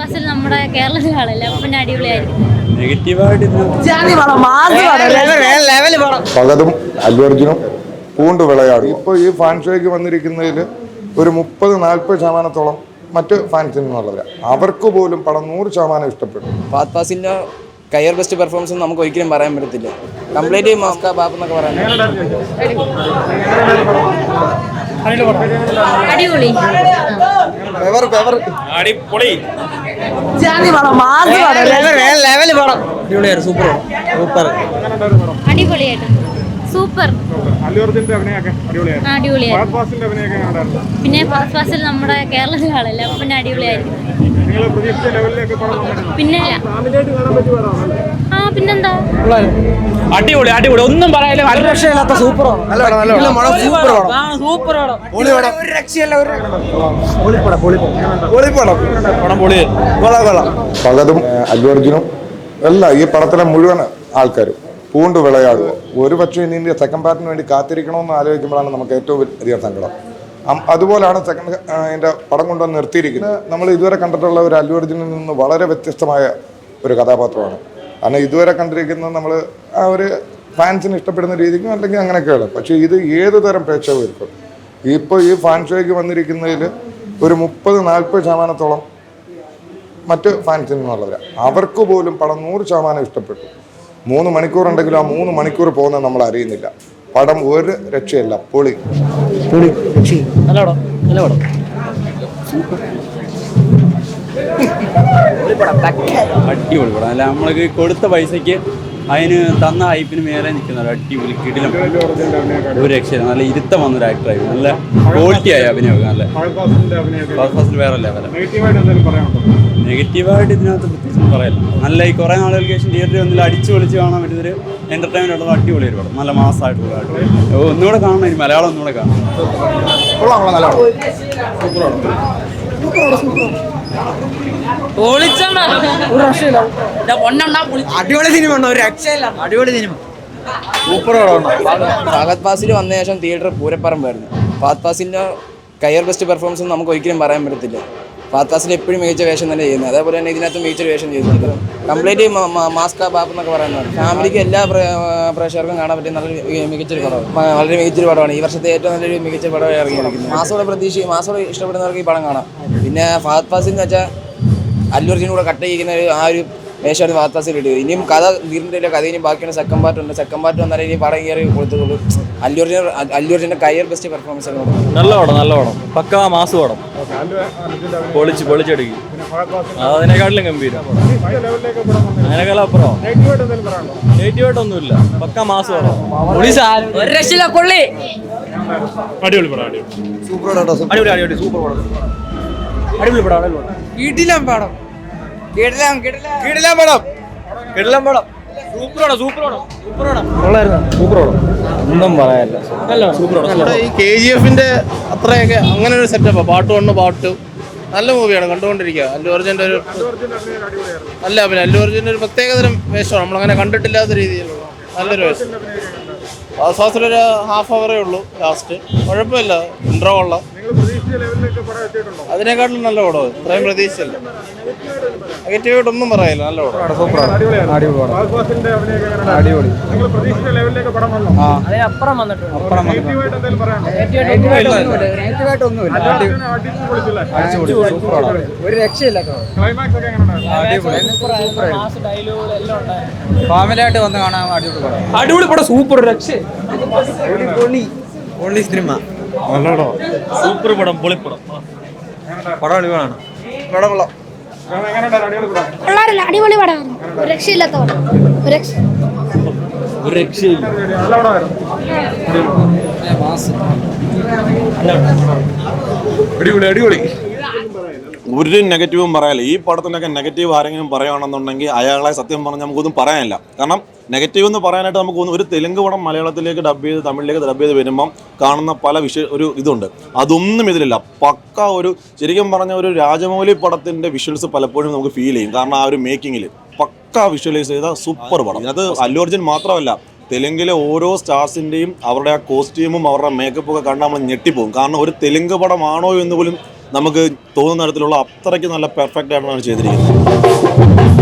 ഫാസിൽ നമ്മുടെ കേരളത്തിലാണല്ലേ, അപ്പൊ പിന്നെ അടിപൊളിയായിരിക്കും. പകതും അല്ലു പൂണ്ട് വിളയാടും. ഇപ്പോൾ ഈ ഫാൻ ഷോയ്ക്ക് വന്നിരിക്കുന്നതിൽ ഒരു 30-40% മറ്റ് ഫാൻസിൽ നിന്നുള്ളത്. അവർക്ക് പോലും പടം 100% ഇഷ്ടപ്പെട്ടു. ഫഹദ് ഫാസിലിന്റെ കരിയർ ബെസ്റ്റ് പെർഫോമൻസ് നമുക്ക് ഒരിക്കലും പറയാൻ പറ്റത്തില്ല. കംപ്ലീറ്റ് മാസ്ക ബാപ്പ് എന്നൊക്കെ പറയാൻ അടിപൊളി. അടിപൊളിയായിട്ട് സൂപ്പർ. പിന്നെ ഫഹദ് ഫാസിൽ നമ്മുടെ കേരളത്തിലാണല്ലേ, അപ്പൊ പിന്നെ അടിപൊളിയായിരിക്കും. പിന്നെ പിന്നെന്താ അടിപൊളി അടിപൊളി, ഒന്നും പറയാനില്ല. സൂപ്പർ പകതും അല്ലു അല്ല, ഈ പടത്തിലെ മുഴുവൻ ആൾക്കാരും പൂണ്ട് വിളയാടുക. ഒരു പക്ഷേ ഇനി സെക്കൻഡ് പാർട്ടിന് വേണ്ടി കാത്തിരിക്കണമെന്ന് ആലോചിക്കുമ്പോഴാണ് നമുക്ക് ഏറ്റവും വലിയ സങ്കടം. അതുപോലാണ് സെക്കൻഡ് അതിൻ്റെ പടം കൊണ്ടുവന്ന് നിർത്തിയിരിക്കുന്നത്. നമ്മൾ ഇതുവരെ കണ്ടിട്ടുള്ള ഒരു അല്ലു അർജുനിൽ നിന്ന് വളരെ വ്യത്യസ്തമായ ഒരു കഥാപാത്രമാണ്. കാരണം ഇതുവരെ കണ്ടിരിക്കുന്നത് നമ്മൾ ആ ഒരു ഫാൻസിന് ഇഷ്ടപ്പെടുന്ന രീതിക്കും അല്ലെങ്കിൽ അങ്ങനെയൊക്കെയാണ്. പക്ഷേ ഇത് ഏത് തരം പ്രേക്ഷകർക്കും ഇപ്പോൾ ഈ ഫാൻ ഷോയ്ക്ക് വന്നിരിക്കുന്നതിൽ ഒരു 30-40% മറ്റ് ഫാൻസിൽ നിന്നുള്ളത്. അവർക്ക് പോലും പടം 100% ഇഷ്ടപ്പെട്ടു. 3 മണിക്കൂറുണ്ടെങ്കിലും ആ 3 മണിക്കൂർ പോകുന്നത് നമ്മൾ അറിയുന്നില്ല. പടം ഒരു രക്ഷയല്ല, പൊളി. അടിപൊളി പടം. അല്ല, നമ്മൾക്ക് കൊടുത്ത പൈസക്ക് അതിന് തന്ന ഹൈപ്പിന് മേലെ നിൽക്കുന്ന അടിപൊളി കിടിലം ഒരു രക്ഷയില്ല. നല്ല ഇരുത്തം വന്നൊരു ആക്ടറായിരുന്നു. നല്ല ക്വാളിറ്റിയായി അഭിനയമൊക്കെ. നല്ല ഫഹദ് ഫാസിൽ വേറെ ലെവല. നെഗറ്റീവായിട്ട് ഇതിനകത്ത് പ്രത്യേകിച്ചൊന്നും പറയല്ല. നല്ല ഈ കുറേ നാളുകൾക്ക് ശേഷം തിയേറ്ററിൽ ഒന്നിൽ അടിച്ചു പൊളിച്ച് കാണാൻ പറ്റുന്നൊരു എൻ്റർടൈൻമെൻ്റ് ഉള്ളത് അടിപൊളി ഒരു പടം. നല്ല മാസമായിട്ടുള്ള ഒന്നുകൂടെ കാണണം. ഇനി മലയാളം ഒന്നുകൂടെ കാണണം. അടിപൊളി സിനിമ, ഒരു രക്ഷയില്ല, അടിപൊളി സിനിമ, സൂപ്പർ പടമാണ്. ഫഹദ് ഫാസിൽ വന്ന ശേഷം തിയേറ്റർ പൂരപ്പറമ്പായിരുന്നു. ഫഹദ് ഫാസിലിന്റെ കരിയർ ബെസ്റ്റ് പെർഫോമൻസ് നമുക്ക് ഒരിക്കലും പറയാൻ പറ്റത്തില്ല. ഫഹദ് ഫാസിൽ എപ്പോഴും മികച്ച വേഷം തന്നെ ചെയ്യുന്നത്. അതേപോലെ തന്നെ ഇതിനകത്ത് മികച്ചൊരു വേഷം ചെയ്തിട്ടുണ്ട്. കംപ്ലീറ്റ് മാസ്ക ബാപ്പ് എന്നൊക്കെ പറയുന്നത് ഫാമിലിക്ക് എല്ലാ പ്രേക്ഷകർക്കും കാണാൻ പറ്റിയ നല്ലൊരു മികച്ചൊരു പടമാണ്. വളരെ മികച്ചൊരു പടമാണ്. ഈ വർഷത്തെ ഏറ്റവും നല്ലൊരു മികച്ച പടം ഇറങ്ങിയിരിക്കുന്നത്. മാസോടെ ഇഷ്ടപ്പെടുന്നവർക്ക് ഈ പടം കാണാം. പിന്നെ ഫഹദ് ഫാസിൽ എന്ന് വെച്ചാൽ അല്ലു അർജുനും കൂടെ കട്ട് ചെയ്യുന്ന ആ ഒരു വേഷമാണ് ഫഹദ് ഫാസിൽ ഇടുക. ഇനിയും കഥ തീർന്നിട്ടില്ല. കഥ ഇനി ബാക്കിയാണ്. സെക്കൻഡ് പാർട്ട് വന്നാലും ഇനി പടം കയറി കൊടുത്തുള്ളൂ. അല്ലു അർജുൻ്റെ കരിയർ ബെസ്റ്റ് പെർഫോമൻസ് ആണ്. നല്ല പടം പക്കാ മാസ് പടം. പൊളിച്ചെടുക്കി അതിനെക്കാട്ടിലും ഗംഭീരം. അതിനേക്കാളും അപ്പുറം നെഗറ്റീവായിട്ടൊന്നുമില്ല. പക്കാ മാസ് പടം. അടിപൊളി പടം. അടിപൊളി സൂപ്പർ പടം. അടിപൊളി പടം. കിടിലം പടം. ഒന്നും പറയാനില്ല. ഈ KGF-ന്റെ അത്രയൊക്കെ അങ്ങനെ ഒരു സെറ്റപ്പ്. പാർട്ട് 1 പാർട്ട് 2 നല്ല മൂവിയാണ്, കണ്ടുകൊണ്ടിരിക്കുക. അല്ലു അർജുൻ്റെ ഒരു പിന്നെ അല്ലു അർജുൻ്റെ ഒരു പ്രത്യേകതരം വേഷമാണ്. നമ്മളങ്ങനെ കണ്ടിട്ടില്ലാത്ത രീതിയിലുള്ള നല്ലൊരു വേഷം. ഫാസിലൊരു ഹാഫ് അവറേ ഉള്ളൂ ലാസ്റ്റ്. കുഴപ്പമില്ല, ഇൻട്രോ കൊള്ളാം. അതിനെക്കാട്ടിലും നല്ല പടം. ഇത്രയും പ്രതീക്ഷയില്ല. നെഗറ്റീവായിട്ടൊന്നും പറയില്ല. നല്ല പടം. ഒരു രക്ഷയില്ല. ഫാമിലിയായിട്ട് വന്ന് കാണാൻ അടിപൊളി പടം. സൂപ്പർ രക്ഷ. സിനിമ സൂപ്പർ പടം. പൊളിപ്പടം. പടം അടിപൊളിയാണ്. അടിപൊളി പടമാണ്. ഒരു രക്ഷയില്ലാത്ത പടം. ഒരു രക്ഷയില്ല. അടിപൊളി. ഒരു നെഗറ്റീവും പറയാനില്ല. ഈ പടത്തിനൊക്കെ നെഗറ്റീവ് ആരെങ്കിലും പറയുകയാണെന്നുണ്ടെങ്കിൽ അയാളെ സത്യം പറഞ്ഞാൽ നമുക്കൊന്നും പറയാനില്ല. കാരണം നെഗറ്റീവ് എന്ന് പറയാനായിട്ട് നമുക്കൊന്നും, ഒരു തെലുങ്ക് പടം മലയാളത്തിലേക്ക് ഡബ് ചെയ്ത് തമിഴിലേക്ക് ഡബ് ചെയ്ത് വരുമ്പം കാണുന്ന പല ഒരു ഇതുണ്ട്. അതൊന്നും ഇതിലില്ല. പക്ക ഒരു ശരിക്കും പറഞ്ഞ ഒരു രാജമൗലി പടത്തിൻ്റെ വിഷ്വൽസ് പലപ്പോഴും നമുക്ക് ഫീൽ ചെയ്യും. കാരണം ആ ഒരു മേക്കിങ്ങിൽ പക്ക വിഷ്വലൈസ് ചെയ്ത സൂപ്പർ പടം. അതിനകത്ത് അല്ലു അർജുൻ മാത്രമല്ല, തെലുങ്കിലെ ഓരോ സ്റ്റാർസിൻ്റെയും അവരുടെ ആ കോസ്റ്റ്യൂമും അവരുടെ മേക്കപ്പൊക്കെ കണ്ടാൽ നമ്മൾ ഞെട്ടിപ്പോകും. കാരണം ഒരു തെലുങ്ക് പടമാണോ എന്ന് പോലും നമുക്ക് തോന്നുന്ന തരത്തിലുള്ള അത്രയ്ക്ക് നല്ല പെർഫെക്റ്റ് ആയിട്ടാണ് ചെയ്തിരിക്കുന്നത്.